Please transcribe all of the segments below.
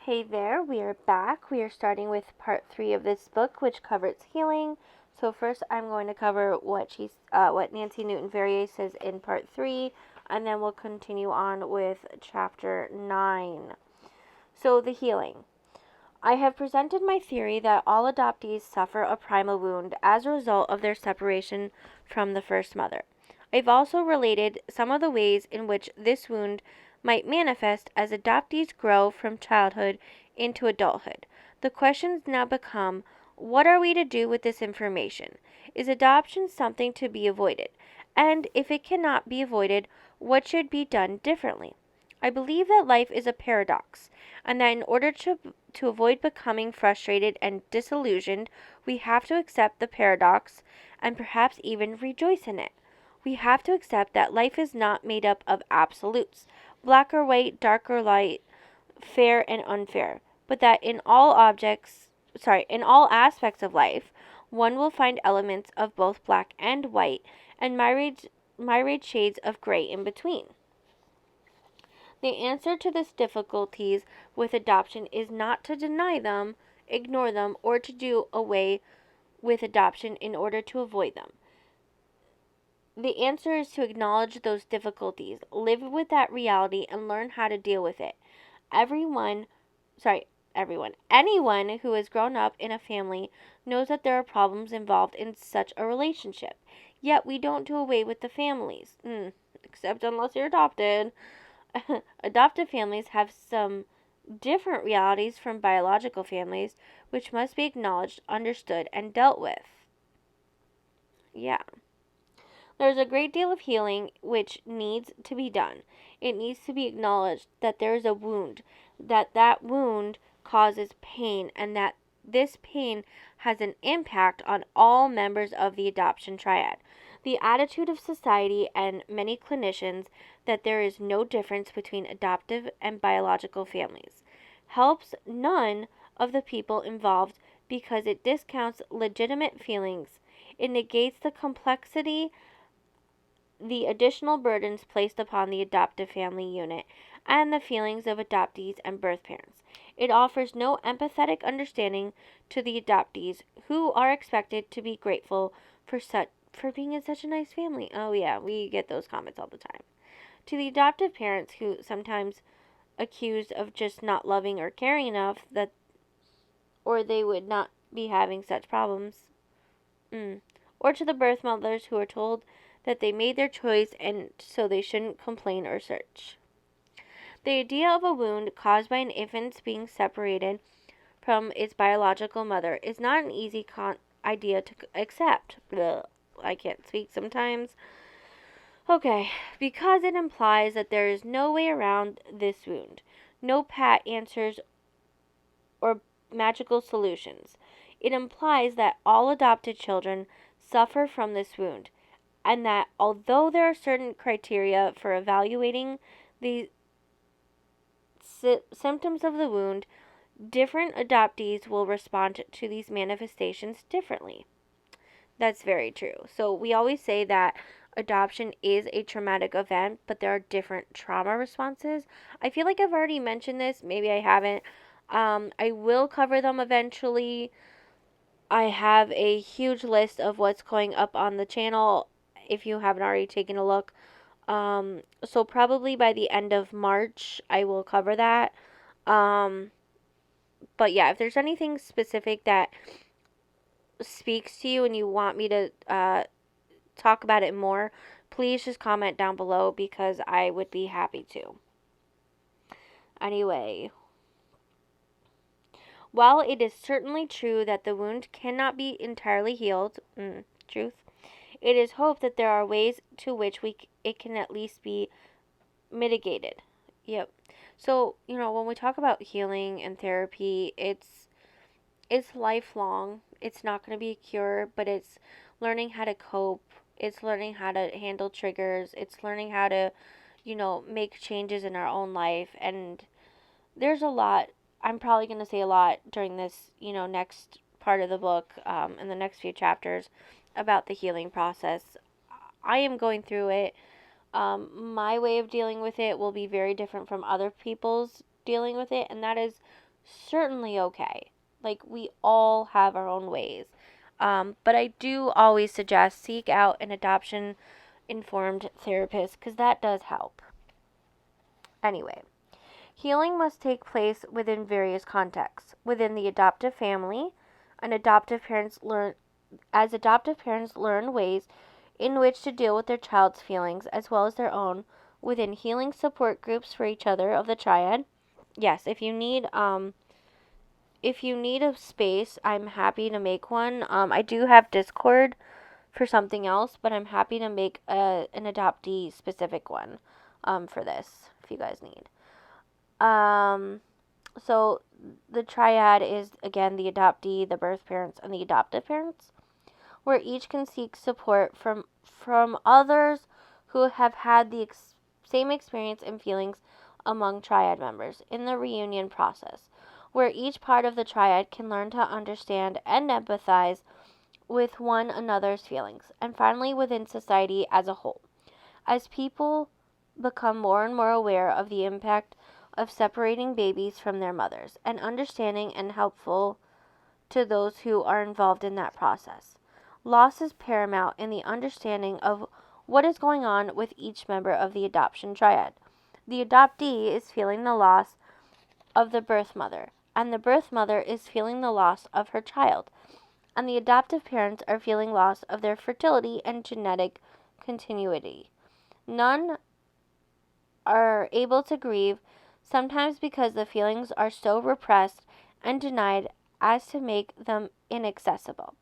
Hey there, we are back. We are starting with part 3 of this book, which covers healing. So first, I'm going to cover what Nancy Newton Verrier says in part 3, and then we'll continue on with chapter 9. So the healing. I have presented my theory that all adoptees suffer a primal wound as a result of their separation from the first mother. I've also related some of the ways in which this wound might manifest as adoptees grow from childhood into adulthood. The questions now become, what are we to do with this information? Is adoption something to be avoided? And if it cannot be avoided, what should be done differently? I believe that life is a paradox, and that in order to avoid becoming frustrated and disillusioned, we have to accept the paradox and perhaps even rejoice in it. We have to accept that life is not made up of absolutes, black or white, dark or light, fair and unfair, but that in all aspects of life, one will find elements of both black and white and myriad shades of gray in between. The answer to these difficulties with adoption is not to deny them, ignore them, or to do away with adoption in order to avoid them. The answer is to acknowledge those difficulties, live with that reality, and learn how to deal with it. Anyone who has grown up in a family knows that there are problems involved in such a relationship. Yet we don't do away with the families, except unless you're adopted. Adoptive families have some different realities from biological families, which must be acknowledged, understood, and dealt with. Yeah. There's a great deal of healing which needs to be done. It needs to be acknowledged that there is a wound, that wound causes pain, and that this pain has an impact on all members of the adoption triad. The attitude of society and many clinicians that there is no difference between adoptive and biological families helps none of the people involved because it discounts legitimate feelings. It negates the complexity, the additional burdens placed upon the adoptive family unit, and the feelings of adoptees and birth parents. It offers no empathetic understanding to the adoptees, who are expected to be grateful for being in such a nice family. Oh yeah, we get those comments all the time. To the adoptive parents, who sometimes accused of just not loving or caring enough, or they would not be having such problems. Or to the birth mothers, who are told that they made their choice and so they shouldn't complain or search. The idea of a wound caused by an infant's being separated from its biological mother is not an easy idea to accept. Ugh, I can't speak sometimes. Okay, because it implies that there is no way around this wound, no pat answers or magical solutions. It implies that all adopted children suffer from this wound, and that although there are certain criteria for evaluating the symptoms of the wound, different adoptees will respond to these manifestations differently. That's very true. So we always say that adoption is a traumatic event, but there are different trauma responses. I feel like I've already mentioned this. Maybe I haven't. I will cover them eventually. I have a huge list of what's going up on the channel if you haven't already taken a look. So probably by the end of March, I will cover that. But yeah, if there's anything specific that speaks to you and you want me to talk about it more, please just comment down below because I would be happy to. Anyway, while it is certainly true that the wound cannot be entirely healed, truth, it is hoped that there are ways to which it can at least be mitigated. Yep. So, when we talk about healing and therapy, it's lifelong. It's not going to be a cure, but it's learning how to cope. It's learning how to handle triggers. It's learning how to, make changes in our own life. And there's a lot. I'm probably going to say a lot during this, next part of the book, in the next few chapters about the healing process. I am going through it. My way of dealing with it will be very different from other people's dealing with it, and that is certainly okay. Like, we all have our own ways. But I do always suggest seek out an adoption informed therapist because that does help. Anyway, healing must take place within various contexts. Within the adoptive family, an adoptive parents learn as adoptive parents learn ways in which to deal with their child's feelings as well as their own within healing support groups for each other of the triad. Yes, if you need a space, I'm happy to make one. I do have Discord for something else, but I'm happy to make an adoptee specific one for this if you guys need. Um, so the triad is again the adoptee, the birth parents, and the adoptive parents, where each can seek support from others who have had the same experience and feelings among triad members in the reunion process, where each part of the triad can learn to understand and empathize with one another's feelings, and finally within society as a whole. As people become more and more aware of the impact of separating babies from their mothers, and understanding and helpful to those who are involved in that process. Loss is paramount in the understanding of what is going on with each member of the adoption triad. The adoptee is feeling the loss of the birth mother, and the birth mother is feeling the loss of her child, and the adoptive parents are feeling loss of their fertility and genetic continuity. None are able to grieve, sometimes because the feelings are so repressed and denied as to make them inaccessible.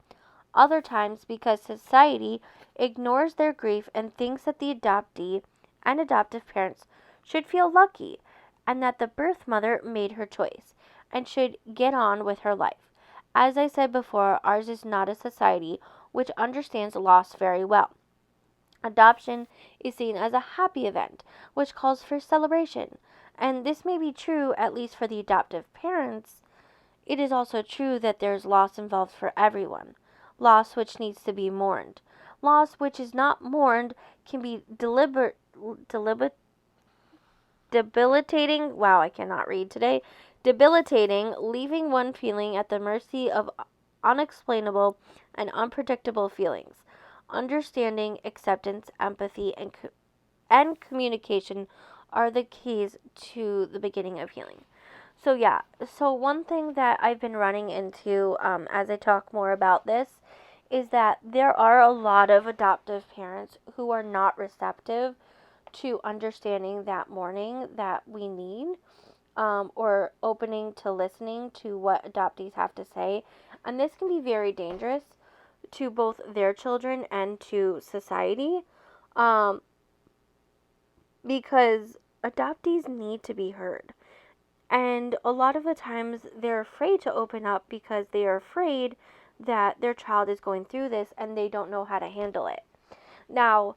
Other times because society ignores their grief and thinks that the adoptee and adoptive parents should feel lucky and that the birth mother made her choice and should get on with her life. As I said before, ours is not a society which understands loss very well. Adoption is seen as a happy event, which calls for celebration. And this may be true, at least for the adoptive parents. It is also true that there's loss involved for everyone. Loss which needs to be mourned. Loss which is not mourned can be debilitating. Wow, I cannot read today. Debilitating, leaving one feeling at the mercy of unexplainable and unpredictable feelings. Understanding, acceptance, empathy, and communication are the keys to the beginning of healing. So, yeah, so one thing that I've been running into as I talk more about this is that there are a lot of adoptive parents who are not receptive to understanding that mourning that we need, or opening to listening to what adoptees have to say. And this can be very dangerous to both their children and to society, um, because adoptees need to be heard. And a lot of the times they're afraid to open up because they are afraid that their child is going through this and they don't know how to handle it. Now,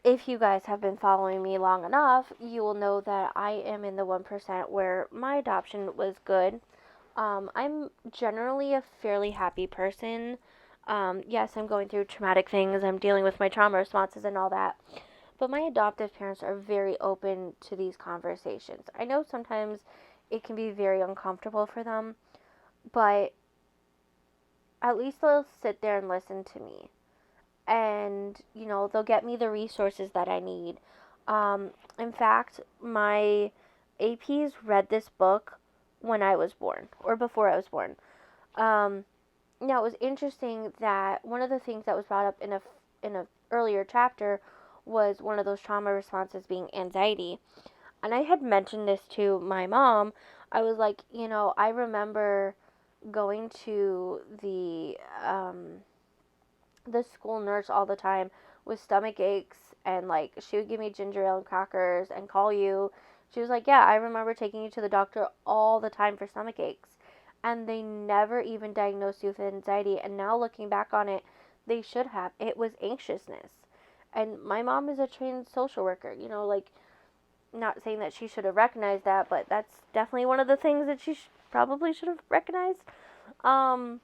if you guys have been following me long enough, you will know that I am in the 1% where my adoption was good. I'm generally a fairly happy person. Yes, I'm going through traumatic things, I'm dealing with my trauma responses and all that. But my adoptive parents are very open to these conversations. I know sometimes it can be very uncomfortable for them, but at least they'll sit there and listen to me. And, they'll get me the resources that I need. In fact, my APs read this book when I was born, or before I was born. Now, it was interesting that one of the things that was brought up in a earlier chapter was one of those trauma responses being anxiety. And I had mentioned this to my mom. I was like, I remember going to the school nurse all the time with stomach aches, and like she would give me ginger ale and crackers and call you. She was like, yeah, I remember taking you to the doctor all the time for stomach aches, and they never even diagnosed you with anxiety. And now looking back on it, they should have. It was anxiousness. And my mom is a trained social worker, like, not saying that she should have recognized that, but that's definitely one of the things that she probably should have recognized. um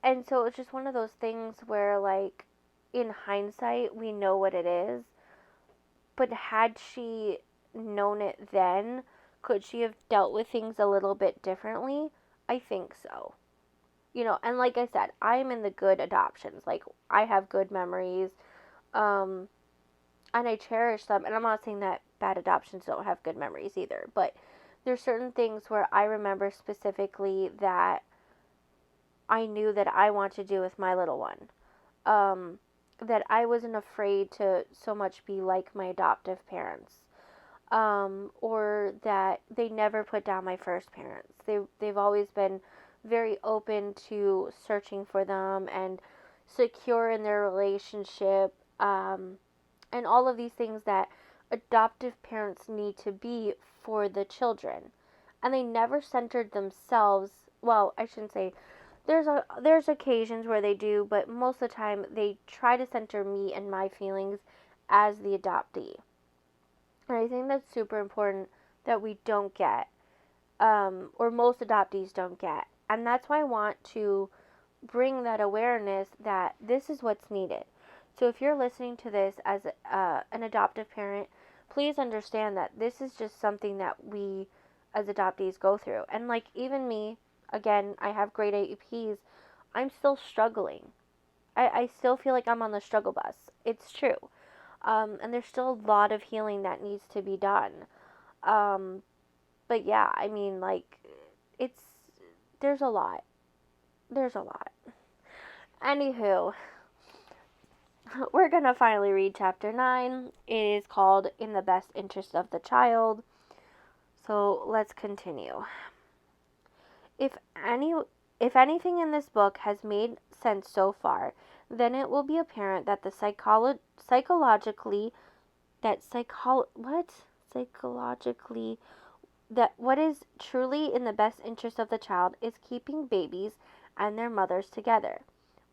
and so it's just one of those things where, like, in hindsight, we know what it is. But had she known it then, Could she have dealt with things a little bit differently? I think so. And like I said, I'm in the good adoptions. Like, I have good memories, and I cherish them. And I'm not saying that bad adoptions don't have good memories either, but there's certain things where I remember specifically that I knew that I want to do with my little one. That I wasn't afraid to so much be like my adoptive parents. Or that they never put down my first parents. They've always been very open to searching for them and secure in their relationship, and all of these things that adoptive parents need to be for the children. And they never centered themselves. Well, I shouldn't say there's occasions where they do, but most of the time they try to center me and my feelings as the adoptee. And I think that's super important that we don't get, or most adoptees don't get. And that's why I want to bring that awareness that this is what's needed. So if you're listening to this as an adoptive parent, please understand that this is just something that we as adoptees go through. And like even me, again, I have grade APs, I'm still struggling. I still feel like I'm on the struggle bus. It's true. And there's still a lot of healing that needs to be done. But yeah, I mean, like, it's, there's a lot. There's a lot. Anywho, we're gonna finally read chapter 9. It is called In the Best Interest of the Child. So let's continue. If anything in this book has made sense so far, then it will be apparent that the psychologically that what is truly in the best interest of the child is keeping babies and their mothers together.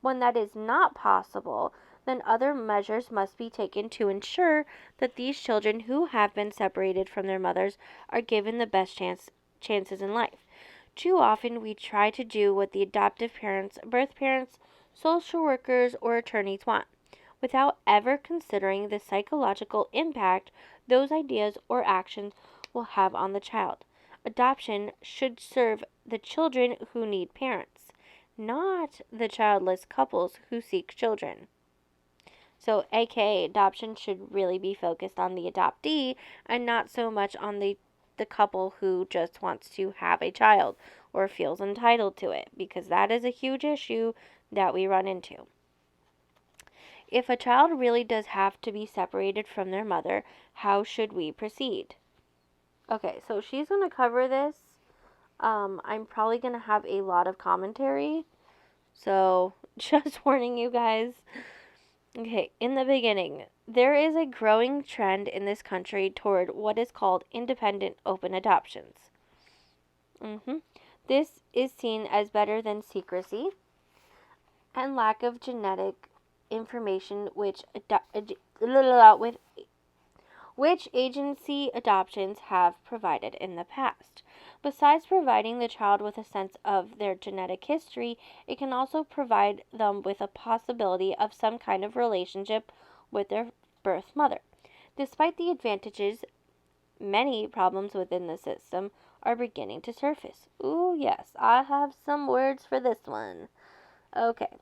When that is not possible, then other measures must be taken to ensure that these children who have been separated from their mothers are given the best chances in life. Too often we try to do what the adoptive parents, birth parents, social workers, or attorneys want, without ever considering the psychological impact those ideas or actions will have on the child. Adoption should serve the children who need parents, not the childless couples who seek children. So, aka, adoption should really be focused on the adoptee and not so much on the couple who just wants to have a child or feels entitled to it, because that is a huge issue that we run into. If a child really does have to be separated from their mother, how should we proceed? Okay, so she's going to cover this. I'm probably going to have a lot of commentary, so just warning you guys. Okay, in the beginning, there is a growing trend in this country toward what is called independent open adoptions. This is seen as better than secrecy and lack of genetic information which agency adoptions have provided in the past. Besides providing the child with a sense of their genetic history, it can also provide them with a possibility of some kind of relationship with their birth mother. Despite the advantages, many problems within the system are beginning to surface. Ooh, yes, I have some words for this one. Okay.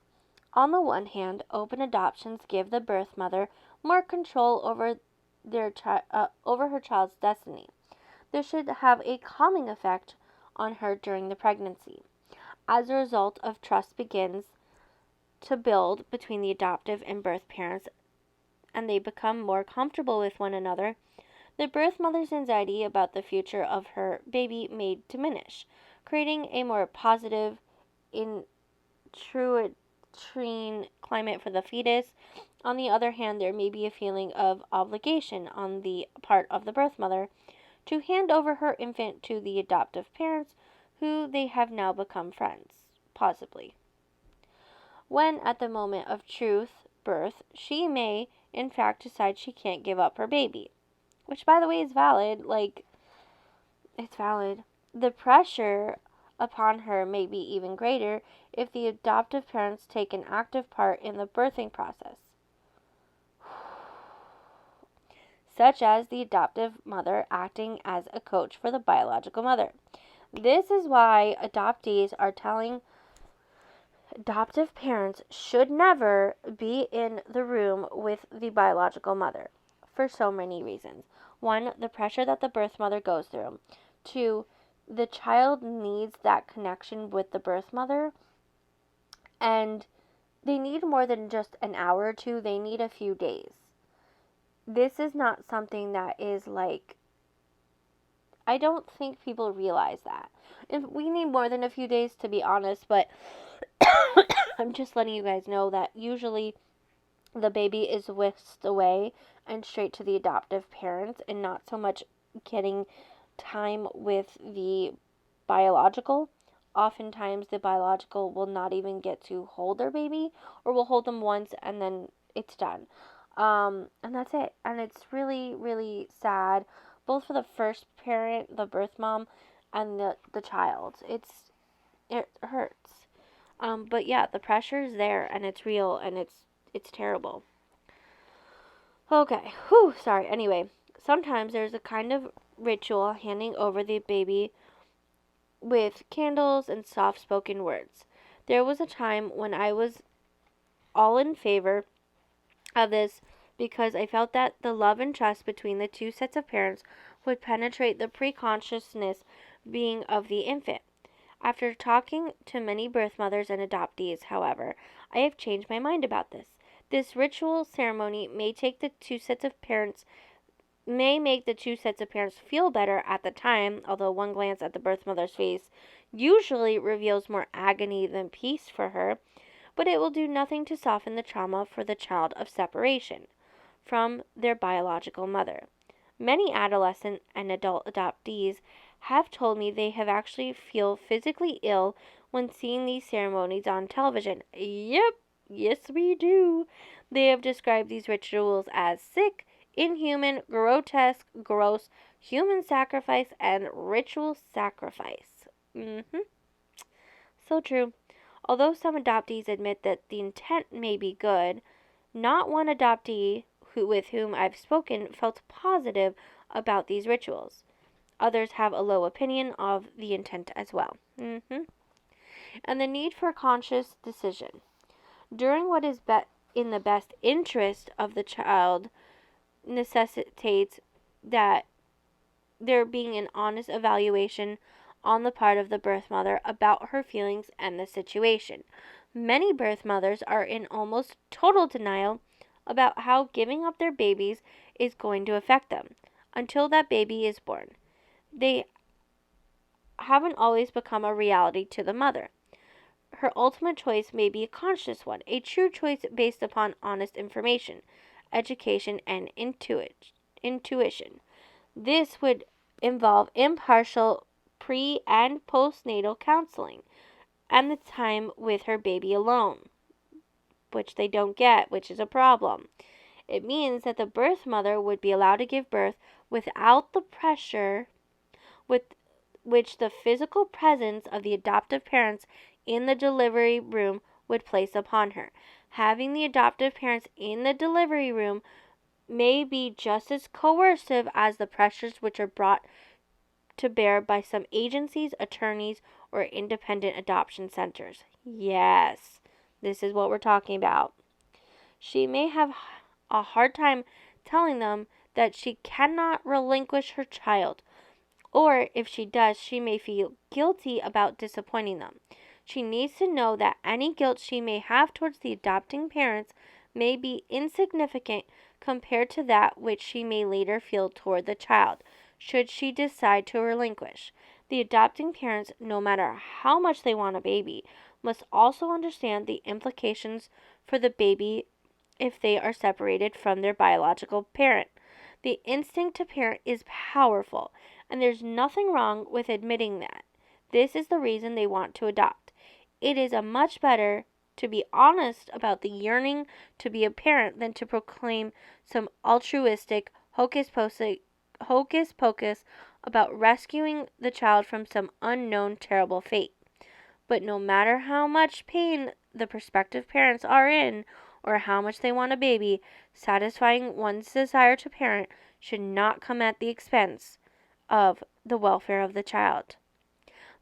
On the one hand, open adoptions give the birth mother more control over her child's destiny. This should have a calming effect on her during the pregnancy. As a result of trust begins to build between the adoptive and birth parents, and they become more comfortable with one another, the birth mother's anxiety about the future of her baby may diminish, creating a more positive, intrauterine climate for the fetus. On the other hand, there may be a feeling of obligation on the part of the birth mother to hand over her infant to the adoptive parents, who they have now become friends, possibly. When, at the moment of birth, she may, in fact, decide she can't give up her baby. Which, by the way, is valid. It's valid. The pressure upon her may be even greater if the adoptive parents take an active part in the birthing process. such as the adoptive mother acting as a coach for the biological mother. This is why adoptees are telling adoptive parents should never be in the room with the biological mother for so many reasons. One, the pressure that the birth mother goes through. Two, the child needs that connection with the birth mother, and they need more than just an hour or two, they need a few days. This is not something that is like, I don't think people realize that. If we need more than a few days, to be honest, but I'm just letting you guys know that usually the baby is whisked away and straight to the adoptive parents, and not so much getting time with the biological. Oftentimes the biological will not even get to hold their baby, or will hold them once and then it's done. And that's it. And it's really, really sad, both for the first parent, the birth mom, and the child. It hurts. But yeah, the pressure is there, and it's real, and it's terrible. Okay, sorry. Anyway, sometimes there's a kind of ritual handing over the baby with candles and soft-spoken words. There was a time when I was all in favor of this because I felt that the love and trust between the two sets of parents would penetrate the pre-consciousness being of the infant. After talking to many birth mothers and adoptees, however, I have changed my mind about this. This ritual ceremony may make the two sets of parents feel better at the time, although one glance at the birth mother's face usually reveals more agony than peace for her, but it will do nothing to soften the trauma for the child of separation from their biological mother. Many adolescent and adult adoptees have told me they have actually feel physically ill when seeing these ceremonies on television. Yep, yes we do. They have described these rituals as sick, inhuman, grotesque, gross, human sacrifice, and ritual sacrifice. So true. Although some adoptees admit that the intent may be good, not one adoptee with whom I've spoken felt positive about these rituals. Others have a low opinion of the intent as well. And the need for conscious decision. During what is in the best interest of the child necessitates that there being an honest evaluation on the part of the birth mother about her feelings and the situation. Many birth mothers are in almost total denial about how giving up their babies is going to affect them until that baby is born. They haven't always become a reality to the mother. Her ultimate choice may be a conscious one, a true choice based upon honest information, education, and intuition. This would involve impartial pre- and postnatal counseling and the time with her baby alone, which they don't get, which is a problem. It means that the birth mother would be allowed to give birth without the pressure with which the physical presence of the adoptive parents in the delivery room would place upon her. Having the adoptive parents in the delivery room may be just as coercive as the pressures which are brought to bear by some agencies, attorneys, or independent adoption centers. Yes, this is what we're talking about. She may have a hard time telling them that she cannot relinquish her child, or if she does, she may feel guilty about disappointing them. She needs to know that any guilt she may have towards the adopting parents may be insignificant compared to that which she may later feel toward the child, should she decide to relinquish. The adopting parents, no matter how much they want a baby, must also understand the implications for the baby if they are separated from their biological parent. The instinct to parent is powerful, and there's nothing wrong with admitting that. This is the reason they want to adopt. It is a much better to be honest about the yearning to be a parent than to proclaim some altruistic hocus pocus about rescuing the child from some unknown terrible fate. But no matter how much pain the prospective parents are in, or how much they want a baby, satisfying one's desire to parent should not come at the expense of the welfare of the child.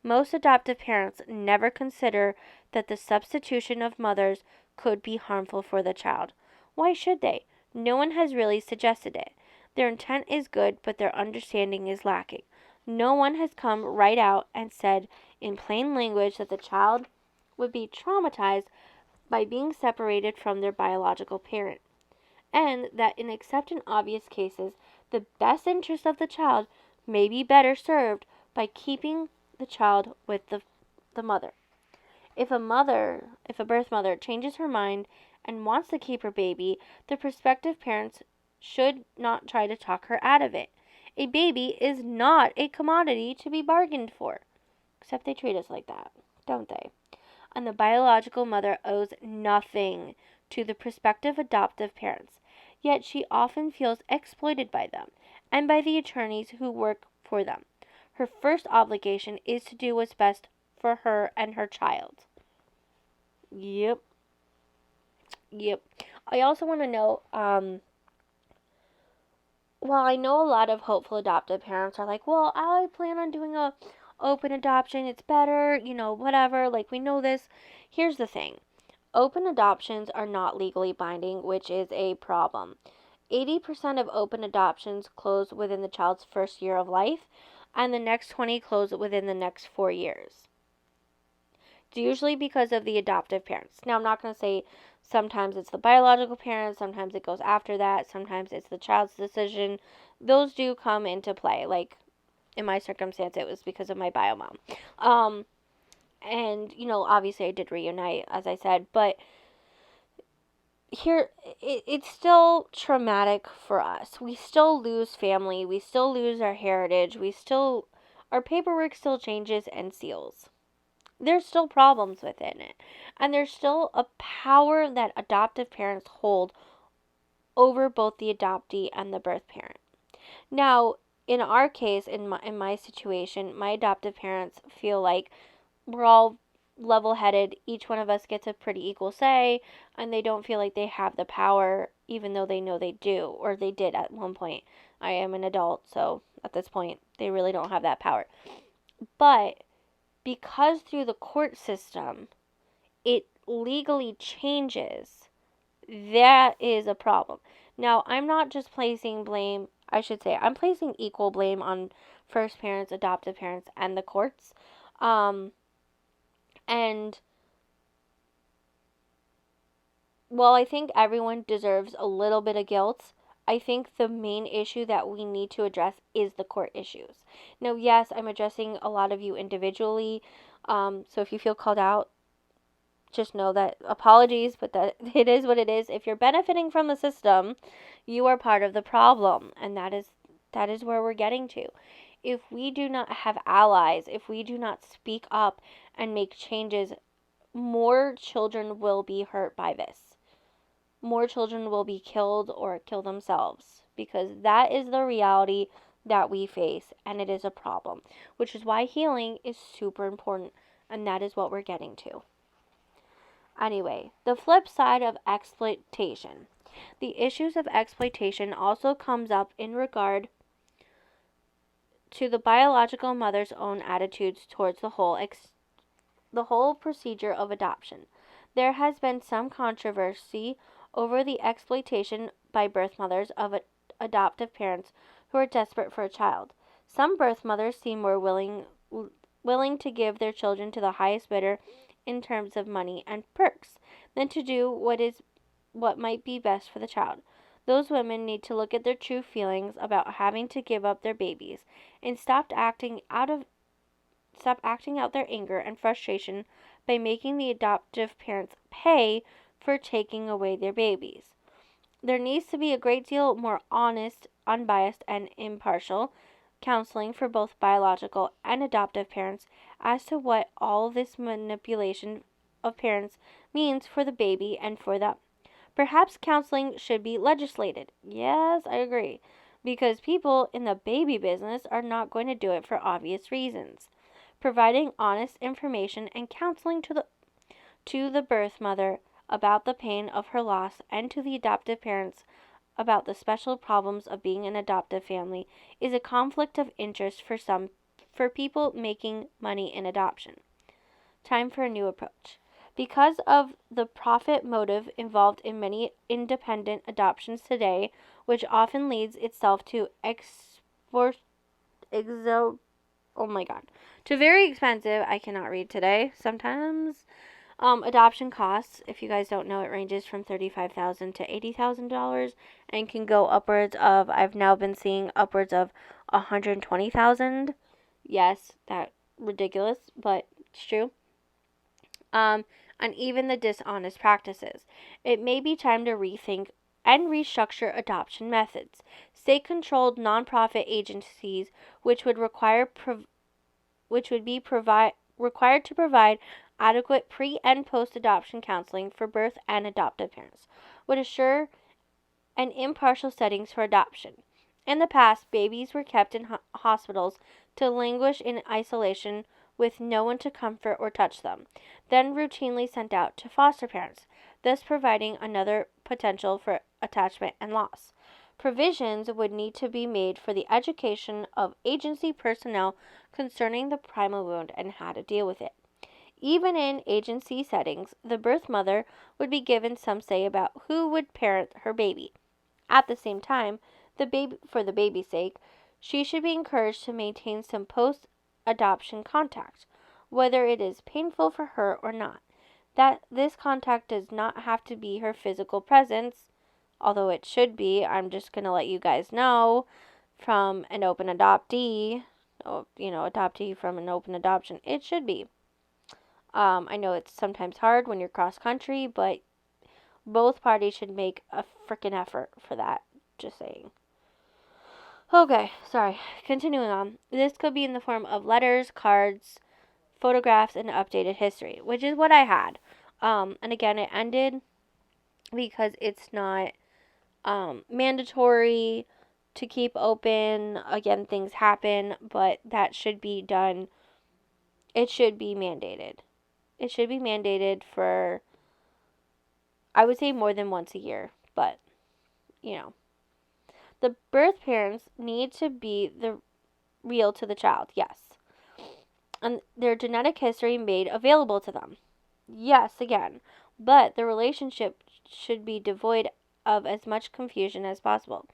Most adoptive parents never consider that the substitution of mothers could be harmful for the child. Why should they? No one has really suggested it. Their intent is good, but their understanding is lacking. No one has come right out and said in plain language that the child would be traumatized by being separated from their biological parent, and that in except in obvious cases, the best interest of the child may be better served by keeping the child with the mother. If a birth mother changes her mind and wants to keep her baby, the prospective parents should not try to talk her out of it. A baby is not a commodity to be bargained for. Except they treat us like that, don't they? And the biological mother owes nothing to the prospective adoptive parents, yet she often feels exploited by them and by the attorneys who work for them. Her first obligation is to do what's best for her and her child. Yep. I also want to know, well, I know a lot of hopeful adoptive parents are like, well, I plan on doing a open adoption. It's better, whatever. Like, we know this. Here's the thing. Open adoptions are not legally binding, which is a problem. 80% of open adoptions close within the child's first year of life, and the next 20 close within the next 4 years. It's usually because of the adoptive parents. Now, I'm not going to say sometimes it's the biological parents, sometimes it goes after that, sometimes it's the child's decision. Those do come into play. Like, in my circumstance, it was because of my bio mom. And, obviously I did reunite, as I said, but here, it's still traumatic for us. We still lose family, we still lose our heritage, our paperwork still changes and seals. There's still problems within it. And there's still a power that adoptive parents hold over both the adoptee and the birth parent. Now, in our case, in my situation, my adoptive parents feel like we're all level-headed. Each one of us gets a pretty equal say, and they don't feel like they have the power, even though they know they do, or they did at one point. I am an adult, so at this point, they really don't have that power. But because through the court system, it legally changes, that is a problem. Now, I'm not just placing blame, I'm placing equal blame on first parents, adoptive parents, and the courts. And while I think everyone deserves a little bit of guilt, I think the main issue that we need to address is the court issues. Now, yes, I'm addressing a lot of you individually, so if you feel called out, just know that apologies, but that it is what it is. If you're benefiting from the system, you are part of the problem, and that is where we're getting to. If we do not have allies, if we do not speak up and make changes, more children will be hurt by this. More children will be killed or kill themselves, because that is the reality that we face, and it is a problem, which is why healing is super important, and that is what we're getting to. Anyway, the flip side of exploitation. The issues of exploitation also comes up in regard to the biological mother's own attitudes towards the whole procedure of adoption. There has been some controversy over the exploitation by birth mothers of adoptive parents who are desperate for a child. Some birth mothers seem more willing to give their children to the highest bidder in terms of money and perks than to do what might be best for the child. Those women need to look at their true feelings about having to give up their babies and stop acting out their anger and frustration by making the adoptive parents pay for taking away their babies. There needs to be a great deal more honest, unbiased, and impartial counseling for both biological and adoptive parents as to what all this manipulation of parents means for the baby and for them. Perhaps counseling should be legislated. Yes, I agree. Because people in the baby business are not going to do it for obvious reasons. Providing honest information and counseling to the birth mother about the pain of her loss, and to the adoptive parents about the special problems of being an adoptive family is a conflict of interest for people making money in adoption. Time for a new approach. Because of the profit motive involved in many independent adoptions today, which often leads itself to to very expensive, I cannot read today, sometimes, adoption costs, if you guys don't know, it ranges from $35,000 to $80,000 and can go upwards of, I've now been seeing upwards of $120,000. Yes, that's ridiculous, but it's true. And even the dishonest practices. It may be time to rethink and restructure adoption methods. State-controlled nonprofit agencies, which would be required to provide adequate pre- and post-adoption counseling for birth and adoptive parents, would assure and impartial settings for adoption. In the past, babies were kept in hospitals to languish in isolation with no one to comfort or touch them, then routinely sent out to foster parents, thus providing another potential for attachment and loss. Provisions would need to be made for the education of agency personnel concerning the primal wound and how to deal with it. Even in agency settings, the birth mother would be given some say about who would parent her baby. At the same time, for the baby's sake, she should be encouraged to maintain some post-adoption contact, whether it is painful for her or not. That this contact does not have to be her physical presence, although it should be. I'm just going to let you guys know from an open adoptee, adoptee from an open adoption, it should be. I know it's sometimes hard when you're cross-country, but both parties should make a freaking effort for that. Just saying. Okay, sorry. Continuing on. This could be in the form of letters, cards, photographs, and updated history, which is what I had. And again, it ended because it's not mandatory to keep open. Again, things happen, but that should be done. It should be mandated. It should be mandated for, I would say, more than once a year, but, The birth parents need to be real to the child, yes. And their genetic history made available to them. Yes, again. But the relationship should be devoid of as much confusion as possible.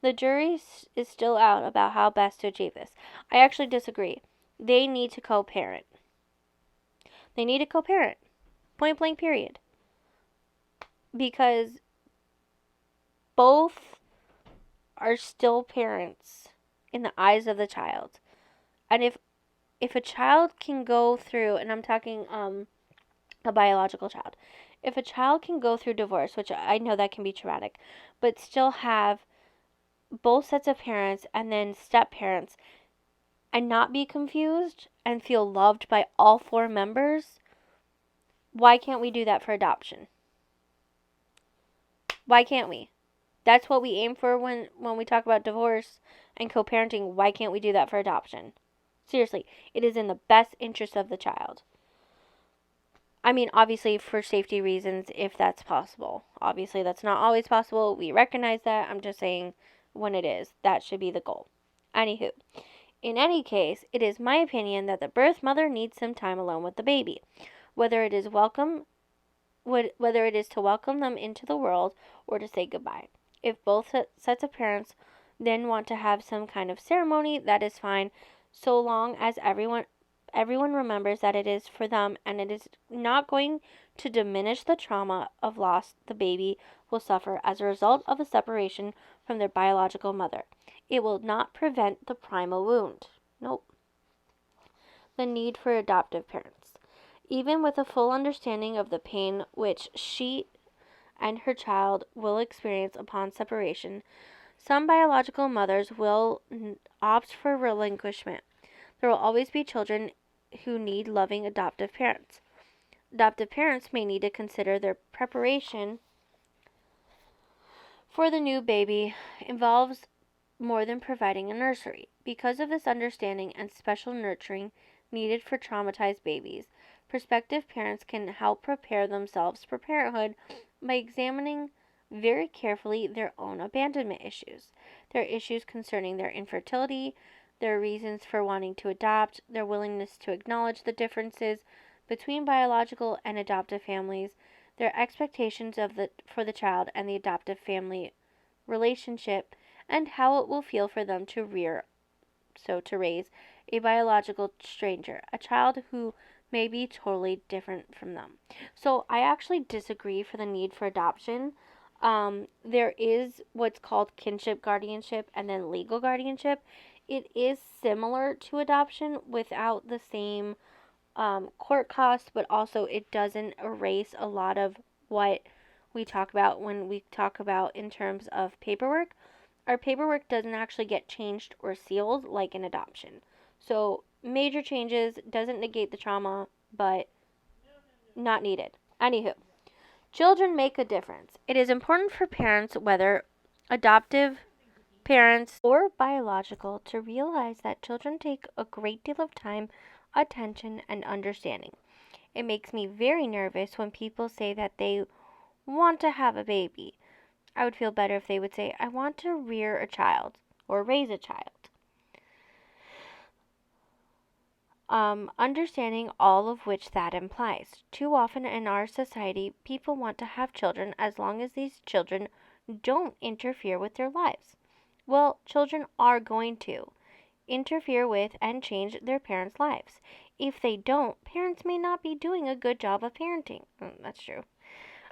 The jury is still out about how best to achieve this. I actually disagree. They need to co-parent. They need to co-parent. Point blank, period. Because both are still parents in the eyes of the child. And if a child can go through, and I'm talking a biological child, if a child can go through divorce, which I know that can be traumatic, but still have both sets of parents and then step parents and not be confused and feel loved by all four members, why can't we do that for adoption? Why can't we? That's what we aim for when we talk about divorce and co-parenting. Why can't we do that for adoption? Seriously, it is in the best interest of the child. I mean, obviously for safety reasons, if that's possible. Obviously, that's not always possible. We recognize that. I'm just saying when it is, that should be the goal. Anywho, in any case, it is my opinion that the birth mother needs some time alone with the baby. Whether it is to welcome them into the world or to say goodbye. If both sets of parents then want to have some kind of ceremony, that is fine, so long as everyone remembers that it is for them and it is not going to diminish the trauma of loss the baby will suffer as a result of a separation from their biological mother. It will not prevent the primal wound. Nope. The need for adoptive parents. Even with a full understanding of the pain which she and her child will experience upon separation, some biological mothers will opt for relinquishment. There will always be children who need loving adoptive parents. Adoptive parents may need to consider their preparation for the new baby involves more than providing a nursery. Because of this understanding and special nurturing needed for traumatized babies, prospective parents can help prepare themselves for parenthood by examining very carefully their own abandonment issues, their issues concerning their infertility, their reasons for wanting to adopt, their willingness to acknowledge the differences between biological and adoptive families, their expectations for the child and the adoptive family relationship, and how it will feel for them to raise a biological stranger, a child who may be totally different from them. So I actually disagree for the need for adoption. There is what's called kinship guardianship and then legal guardianship. It is similar to adoption without the same court costs, but also it doesn't erase a lot of what we talk about when we talk about in terms of paperwork. Our paperwork doesn't actually get changed or sealed like an adoption. So major changes doesn't negate the trauma, but not needed. Anywho, children make a difference. It is important for parents, whether adoptive parents or biological, to realize that children take a great deal of time, attention, and understanding. It makes me very nervous when people say that they want to have a baby. I would feel better if they would say, I want to rear a child or raise a child. Understanding all of which that implies. Too often in our society, people want to have children as long as these children don't interfere with their lives. Well, children are going to interfere with and change their parents' lives. If they don't, parents may not be doing a good job of parenting. That's true.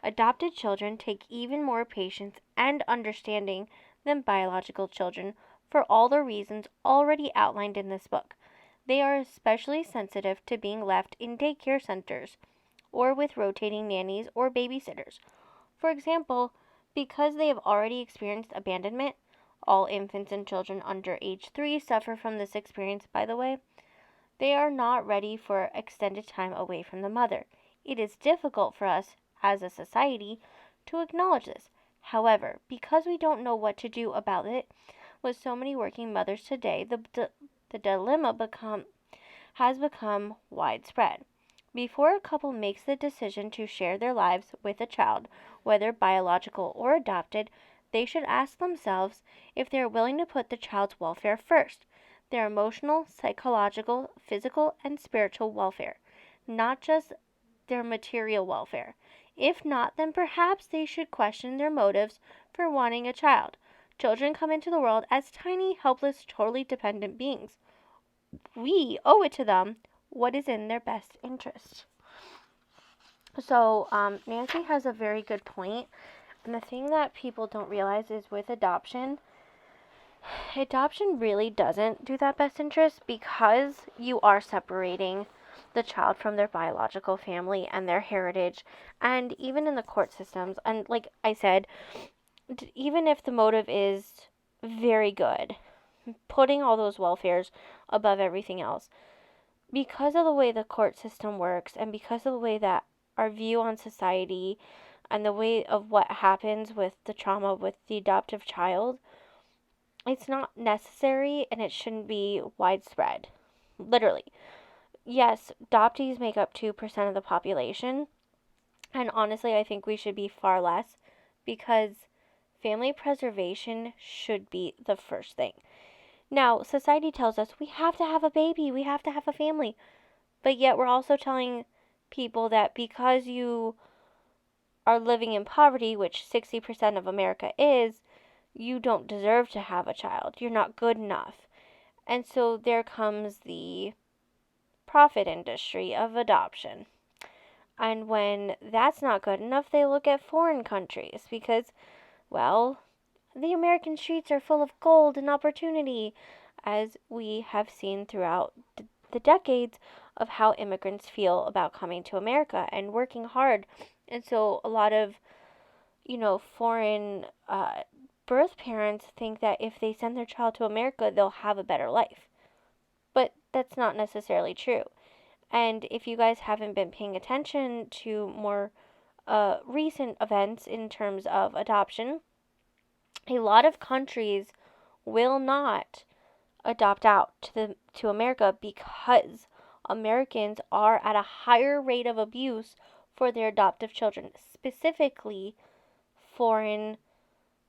Adopted children take even more patience and understanding than biological children for all the reasons already outlined in this book. They are especially sensitive to being left in daycare centers or with rotating nannies or babysitters. For example, because they have already experienced abandonment, all infants and children under age 3 suffer from this experience, by the way. They are not ready for extended time away from the mother. It is difficult for us as a society to acknowledge this. However, because we don't know what to do about it, with so many working mothers today, the dilemma has become widespread. Before a couple makes the decision to share their lives with a child, whether biological or adopted, they should ask themselves if they are willing to put the child's welfare first, their emotional, psychological, physical, and spiritual welfare, not just their material welfare. If not, then perhaps they should question their motives for wanting a child. Children come into the world as tiny, helpless, totally dependent beings. We owe it to them what is in their best interest. So, Nancy has a very good point. And the thing that people don't realize is with adoption really doesn't do that best interest because you are separating the child from their biological family and their heritage. And even in the court systems, and like I said, even if the motive is very good, putting all those welfares above everything else, because of the way the court system works and because of the way that our view on society and the way of what happens with the trauma with the adoptive child, it's not necessary and it shouldn't be widespread. Literally. Yes, adoptees make up 2% of the population, and honestly, I think we should be far less because family preservation should be the first thing. Now, society tells us we have to have a baby, we have to have a family, but yet we're also telling people that because you are living in poverty, which 60% of America is, you don't deserve to have a child. You're not good enough. And so there comes the profit industry of adoption. And when that's not good enough, they look at foreign countries because, well, the American streets are full of gold and opportunity, as we have seen throughout the decades of how immigrants feel about coming to America and working hard. And so a lot of, foreign birth parents think that if they send their child to America, they'll have a better life. But that's not necessarily true. And if you guys haven't been paying attention to more recent events in terms of adoption, a lot of countries will not adopt out to America because Americans are at a higher rate of abuse for their adoptive children, specifically foreign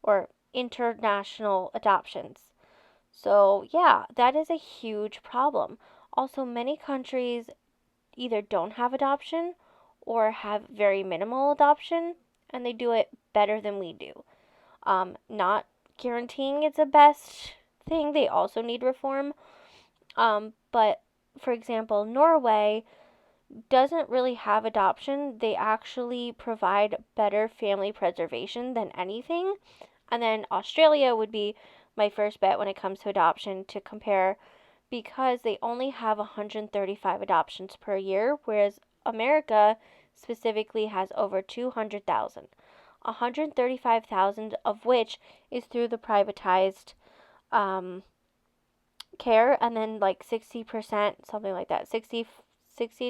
or international adoptions. So, yeah, that is a huge problem. Also, many countries either don't have adoption or have very minimal adoption, and they do it better than we do. Not guaranteeing it's the best thing, they also need reform. But for example, Norway doesn't really have adoption. They actually provide better family preservation than anything. And then Australia would be my first bet when it comes to adoption to compare because they only have 135 adoptions per year, whereas America specifically has over 200,000. 135,000 of which is through the privatized care, and then like 60%, something like that, 60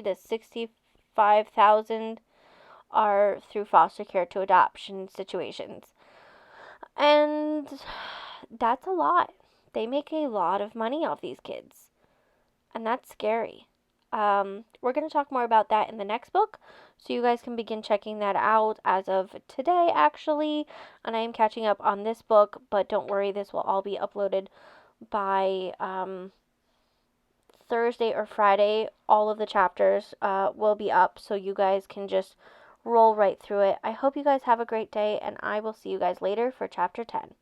to 65,000 are through foster care to adoption situations. And that's a lot. They make a lot of money off these kids, and that's scary. We're going to talk more about that in the next book, so you guys can begin checking that out as of today, actually. And I am catching up on this book, but don't worry, this will all be uploaded by Thursday or Friday. All of the chapters will be up, so you guys can just roll right through it. I hope you guys have a great day, and I will see you guys later for chapter 10.